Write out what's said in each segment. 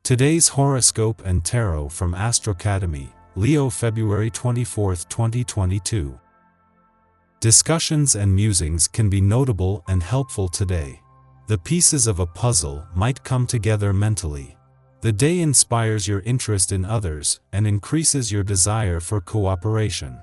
Today's horoscope and tarot from Astrocademy, Leo February 24, 2022. Discussions and musings can be notable and helpful today. The pieces of a puzzle might come together mentally. The day inspires your interest in others and increases your desire for cooperation.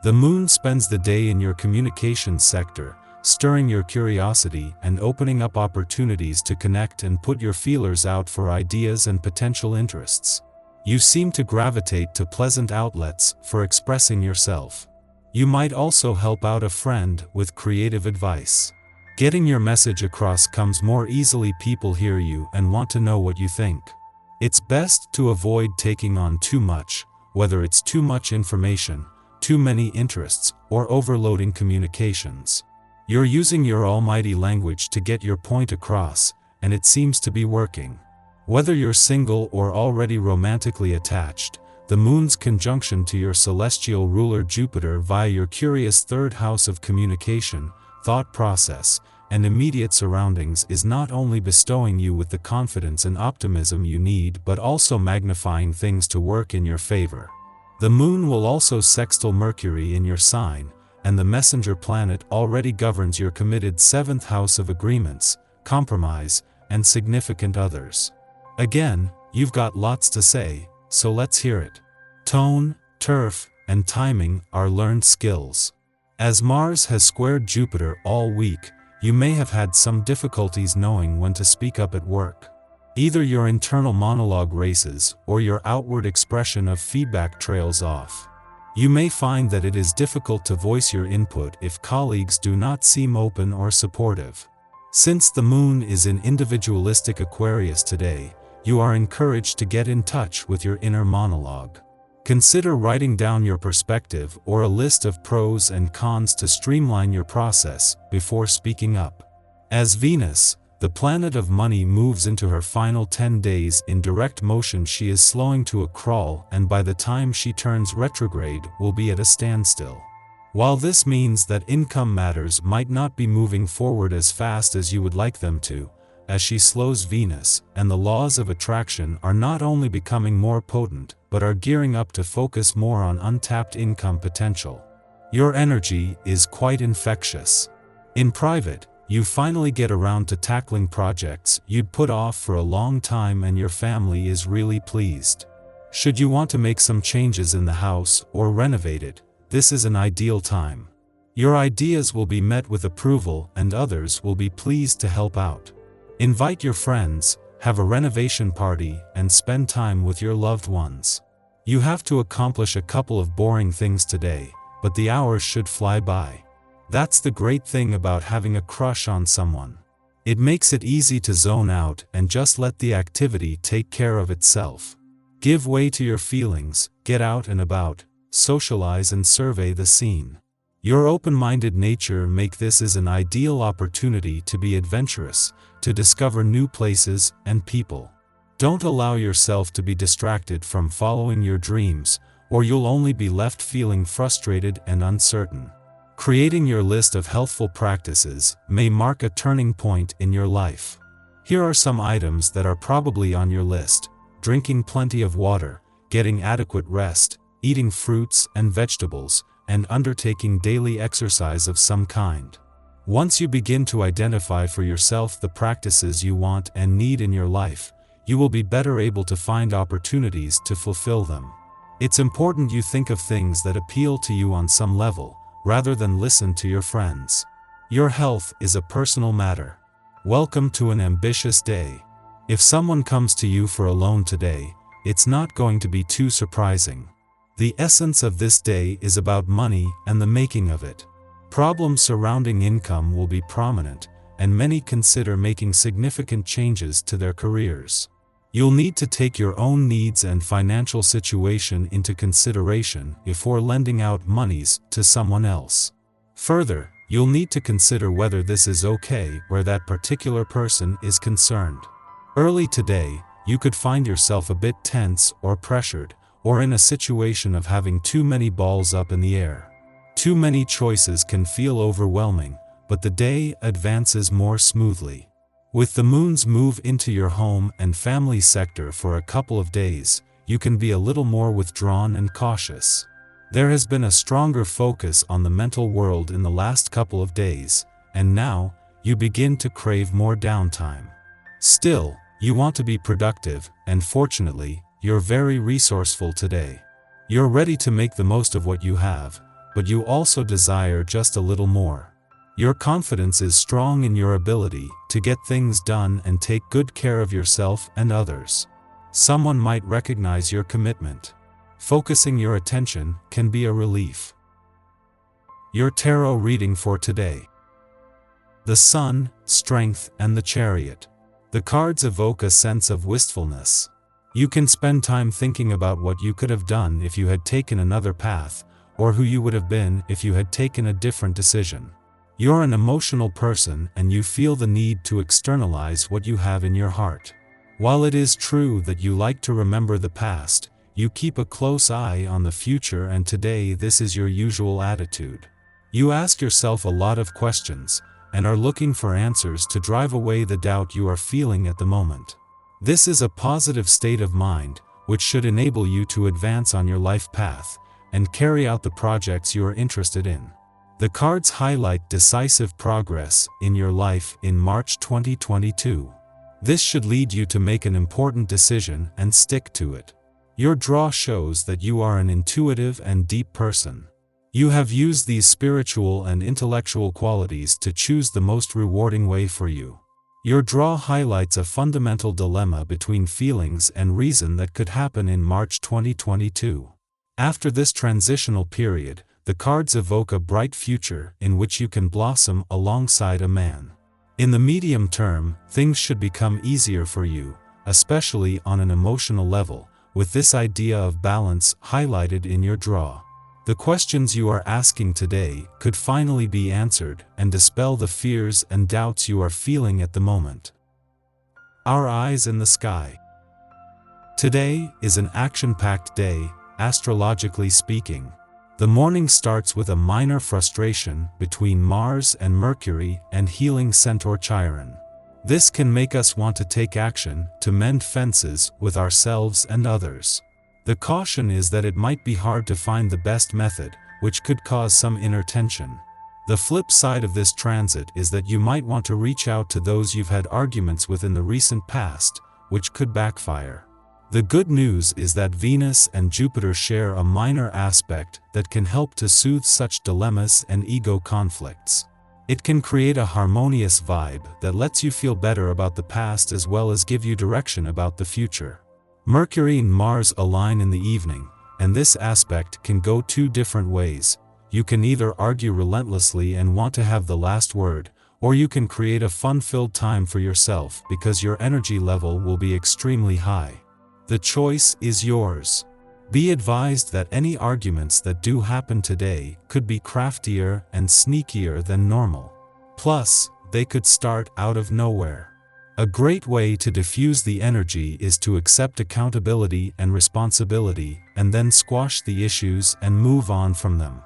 The moon spends the day in your communications sector, stirring your curiosity and opening up opportunities to connect and put your feelers out for ideas and potential interests. You seem to gravitate to pleasant outlets for expressing yourself. You might also help out a friend with creative advice. Getting your message across comes more easily. People hear you and want to know what you think. It's best to avoid taking on too much, whether it's too much information, too many interests, or overloading communications. You're using your almighty language to get your point across, and it seems to be working. Whether you're single or already romantically attached, the moon's conjunction to your celestial ruler Jupiter via your curious third house of communication, thought process, and immediate surroundings is not only bestowing you with the confidence and optimism you need but also magnifying things to work in your favor. The moon will also sextile Mercury in your sign, and the messenger planet already governs your committed seventh house of agreements, compromise, and significant others. Again, you've got lots to say, so let's hear it. Tone, turf, and timing are learned skills. As Mars has squared Jupiter all week, you may have had some difficulties knowing when to speak up at work. Either your internal monologue races or your outward expression of feedback trails off. You may find that it is difficult to voice your input if colleagues do not seem open or supportive. Since the moon is in individualistic Aquarius today, you are encouraged to get in touch with your inner monologue. Consider writing down your perspective or a list of pros and cons to streamline your process before speaking up. As Venus, the planet of money, moves into her final 10 days in direct motion, she is slowing to a crawl, and by the time she turns retrograde will be at a standstill. While this means that income matters might not be moving forward as fast as you would like them to, as she slows, Venus and the laws of attraction are not only becoming more potent, but are gearing up to focus more on untapped income potential. Your energy is quite infectious. In private, you finally get around to tackling projects you'd put off for a long time, and your family is really pleased. Should you want to make some changes in the house or renovate it, this is an ideal time. Your ideas will be met with approval and others will be pleased to help out. Invite your friends, have a renovation party, and spend time with your loved ones. You have to accomplish a couple of boring things today, but the hours should fly by. That's the great thing about having a crush on someone. It makes it easy to zone out and just let the activity take care of itself. Give way to your feelings, get out and about, socialize and survey the scene. Your open-minded nature make this as an ideal opportunity to be adventurous, to discover new places and people. Don't allow yourself to be distracted from following your dreams, or you'll only be left feeling frustrated and uncertain. Creating your list of healthful practices may mark a turning point in your life. Here are some items that are probably on your list: drinking plenty of water, getting adequate rest, eating fruits and vegetables, and undertaking daily exercise of some kind. Once you begin to identify for yourself the practices you want and need in your life, you will be better able to find opportunities to fulfill them. It's important you think of things that appeal to you on some level, rather than listen to your friends. Your health is a personal matter. Welcome to an ambitious day. If someone comes to you for a loan today, it's not going to be too surprising. The essence of this day is about money and the making of it. Problems surrounding income will be prominent, and many consider making significant changes to their careers. You'll need to take your own needs and financial situation into consideration before lending out monies to someone else. Further, you'll need to consider whether this is okay where that particular person is concerned. Early today, you could find yourself a bit tense or pressured, or in a situation of having too many balls up in the air. Too many choices can feel overwhelming, but the day advances more smoothly. With the moon's move into your home and family sector for a couple of days, you can be a little more withdrawn and cautious. There has been a stronger focus on the mental world in the last couple of days, and now, you begin to crave more downtime. Still, you want to be productive, and fortunately, you're very resourceful today. You're ready to make the most of what you have, but you also desire just a little more. Your confidence is strong in your ability to get things done and take good care of yourself and others. Someone might recognize your commitment. Focusing your attention can be a relief. Your tarot reading for today. The Sun, Strength, and the Chariot. The cards evoke a sense of wistfulness. You can spend time thinking about what you could have done if you had taken another path, or who you would have been if you had taken a different decision. You're an emotional person and you feel the need to externalize what you have in your heart. While it is true that you like to remember the past, you keep a close eye on the future, and today this is your usual attitude. You ask yourself a lot of questions, and are looking for answers to drive away the doubt you are feeling at the moment. This is a positive state of mind, which should enable you to advance on your life path, and carry out the projects you are interested in. The cards highlight decisive progress in your life in March 2022. This should lead you to make an important decision and stick to it. Your draw shows that you are an intuitive and deep person. You have used these spiritual and intellectual qualities to choose the most rewarding way for you. Your draw highlights a fundamental dilemma between feelings and reason that could happen in March 2022. After this transitional period, the cards evoke a bright future in which you can blossom alongside a man. In the medium term, things should become easier for you, especially on an emotional level, with this idea of balance highlighted in your draw. The questions you are asking today could finally be answered and dispel the fears and doubts you are feeling at the moment. Our eyes in the sky. Today is an action-packed day, astrologically speaking. The morning starts with a minor frustration between Mars and Mercury and healing Centaur Chiron. This can make us want to take action to mend fences with ourselves and others. The caution is that it might be hard to find the best method, which could cause some inner tension. The flip side of this transit is that you might want to reach out to those you've had arguments with in the recent past, which could backfire. The good news is that Venus and Jupiter share a minor aspect that can help to soothe such dilemmas and ego conflicts. It can create a harmonious vibe that lets you feel better about the past as well as give you direction about the future. Mercury and Mars align in the evening, and this aspect can go two different ways. You can either argue relentlessly and want to have the last word, or you can create a fun-filled time for yourself because your energy level will be extremely high. The choice is yours. Be advised that any arguments that do happen today could be craftier and sneakier than normal. Plus, they could start out of nowhere. A great way to diffuse the energy is to accept accountability and responsibility and then squash the issues and move on from them.